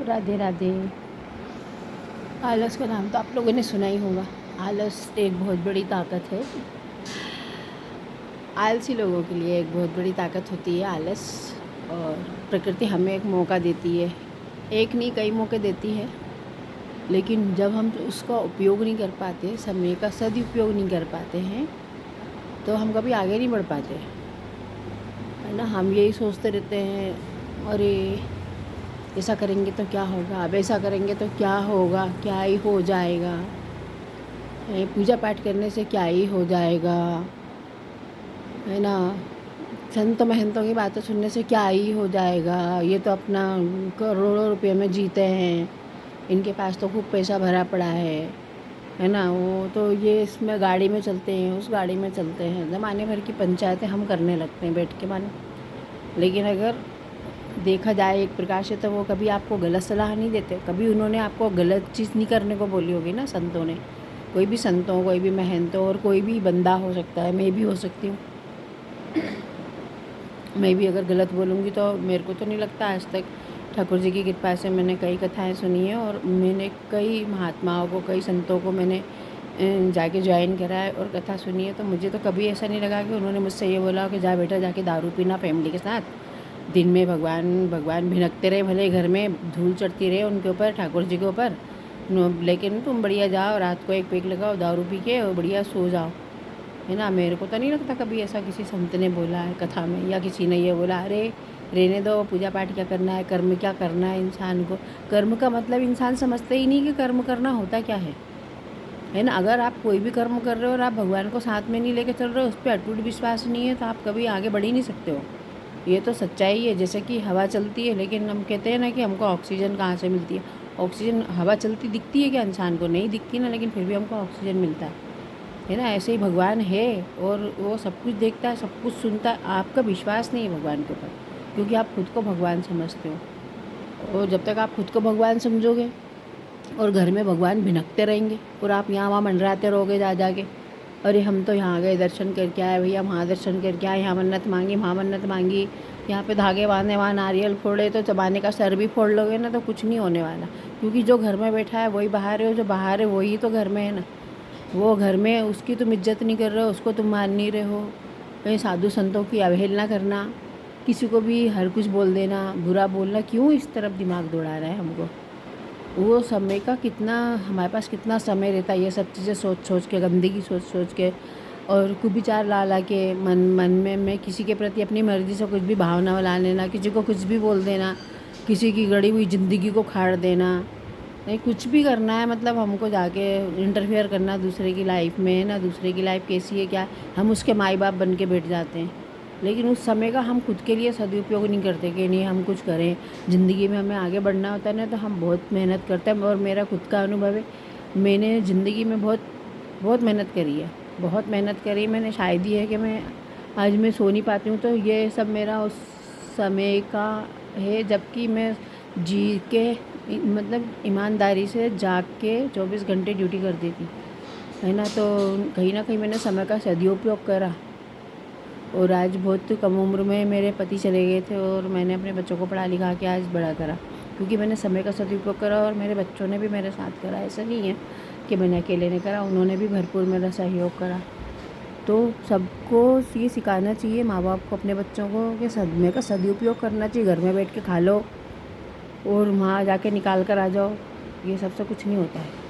राधे राधे। आलस का नाम तो आप लोगों ने सुना ही होगा। आलस एक बहुत बड़ी ताकत है। आलसी लोगों के लिए एक बहुत बड़ी ताकत होती है आलस। और प्रकृति हमें एक मौका देती है, एक नहीं कई मौके देती है, लेकिन जब हम उसका उपयोग नहीं कर पाते, समय का सदुपयोग नहीं कर पाते हैं, तो हम कभी आगे नहीं बढ़ पाते, है ना। हम यही सोचते रहते हैं, अरे ऐसा करेंगे तो क्या होगा, अब ऐसा करेंगे तो क्या होगा, क्या ही हो जाएगा, पूजा पाठ करने से क्या ही हो जाएगा, है ना। संत महंतों की बातें सुनने से क्या ही हो जाएगा, ये तो अपना करोड़ों रुपए में जीते हैं, इनके पास तो खूब पैसा भरा पड़ा है ना। वो तो ये इसमें गाड़ी में चलते हैं, उस गाड़ी में चलते हैं, ज़माने भर की पंचायतें हम करने लगते हैं बैठ के मानो। लेकिन अगर देखा जाए एक प्रकार से, तो वो कभी आपको गलत सलाह नहीं देते, कभी उन्होंने आपको गलत चीज़ नहीं करने को बोली होगी ना संतों ने। कोई भी संतों, कोई भी महंतों, और कोई भी बंदा हो सकता है, मैं भी हो सकती हूँ। मैं भी अगर गलत बोलूँगी तो मेरे को तो नहीं लगता, आज तक ठाकुर जी की कृपा से मैंने कई कथाएं सुनी हैं, और मैंने कई महात्माओं को, कई संतों को मैंने जाके ज्वाइन करा है और कथा सुनी है। तो मुझे तो कभी ऐसा नहीं लगा कि उन्होंने मुझसे ये बोला कि जा बेटा जाके दारू पीना फैमिली के साथ, दिन में भगवान भगवान भिनकते रहे, भले घर में धूल चढ़ती रहे उनके ऊपर, ठाकुर जी के ऊपर, लेकिन तुम बढ़िया जाओ, रात को एक पेक लगाओ दारू पी के और बढ़िया सो जाओ, है ना। मेरे को तो नहीं लगता कभी ऐसा किसी संत ने बोला है कथा में, या किसी ने ये बोला अरे रहने दो, पूजा पाठ क्या करना है, कर्म क्या करना है इंसान को। कर्म का मतलब इंसान समझते ही नहीं कि कर्म करना होता क्या है ना। अगर आप कोई भी कर्म कर रहे हो और आप भगवान को साथ में नहीं लेके चल रहे हो, उस पर अटूट विश्वास नहीं है, तो आप कभी आगे बढ़ ही नहीं सकते हो। ये तो सच्चाई है। जैसे कि हवा चलती है, लेकिन हम कहते हैं ना कि हमको ऑक्सीजन कहाँ से मिलती है। ऑक्सीजन, हवा चलती दिखती है क्या इंसान को? नहीं दिखती ना, लेकिन फिर भी हमको ऑक्सीजन मिलता है ना। ऐसे ही भगवान है, और वो सब कुछ देखता है, सब कुछ सुनता है। आपका विश्वास नहीं है भगवान के ऊपर, क्योंकि आप खुद को भगवान समझते हो। और जब तक आप खुद को भगवान समझोगे और घर में भगवान भिनकते रहेंगे, और आप यहाँ वहाँ मंडराते रहोगे जा जाके, अरे हम तो यहाँ गए दर्शन करके आए भैया, वहाँ दर्शन करके आए, यहाँ मन्नत मांगी, वहाँ मन्नत मांगी, यहाँ पे धागे बांधे, वहाँ नारियल फोड़े, तो चबाने का सर भी फोड़ लोगे ना तो कुछ नहीं होने वाला। क्योंकि जो घर में बैठा है वही बाहर है, और जो बाहर है वही तो घर में है ना। वो घर में, उसकी तुम इज्जत नहीं कर रहे हो, उसको तुम मान नहीं रहे हो। कहीं साधु संतों की अवहेलना करना, किसी को भी हर कुछ बोल देना, बुरा बोलना, क्यों इस तरफ दिमाग दौड़ा रहा है हमको। वो समय का कितना, हमारे पास कितना समय रहता है ये सब चीज़ें सोच सोच के, गंदगी सोच सोच के, और कुविचार ला ला के मन मन में मैं किसी के प्रति अपनी मर्ज़ी से कुछ भी भावना ला लेना, किसी को कुछ भी बोल देना, किसी की गड़ी हुई ज़िंदगी को खाड़ देना। नहीं, कुछ भी करना है मतलब हमको जाके इंटरफेयर करना दूसरे की लाइफ में, ना दूसरे की लाइफ कैसी है क्या है, हम उसके माई बाप बन के बैठ जाते हैं। लेकिन उस समय का हम खुद के लिए सदुपयोग नहीं करते कि नहीं हम कुछ करें, ज़िंदगी में हमें आगे बढ़ना होता है ना, तो हम बहुत मेहनत करते हैं। और मेरा खुद का अनुभव है, मैंने ज़िंदगी में बहुत बहुत मेहनत करी है, बहुत मेहनत करी। मैंने शायद ही है कि मैं आज मैं सो नहीं पाती हूँ, तो ये सब मेरा उस समय का है, जबकि मैं जी के मतलब ईमानदारी से जाग के 24 घंटे ड्यूटी करती थी, है ना। तो कहीं ना कहीं मैंने समय का सदुपयोग करा, और आज बहुत कम उम्र में मेरे पति चले गए थे, और मैंने अपने बच्चों को पढ़ा लिखा के आज बड़ा करा, क्योंकि मैंने समय का सदुपयोग करा, और मेरे बच्चों ने भी मेरे साथ करा। ऐसा नहीं है कि मैंने अकेले ने करा, उन्होंने भी भरपूर मेरा सहयोग करा। तो सबको ये सिखाना चाहिए, माँ बाप को अपने बच्चों को, कि समय का सदुपयोग करना चाहिए। घर में बैठ के खा लो और वहाँ जाके निकाल कर आ जाओ, ये सबसे कुछ नहीं होता है।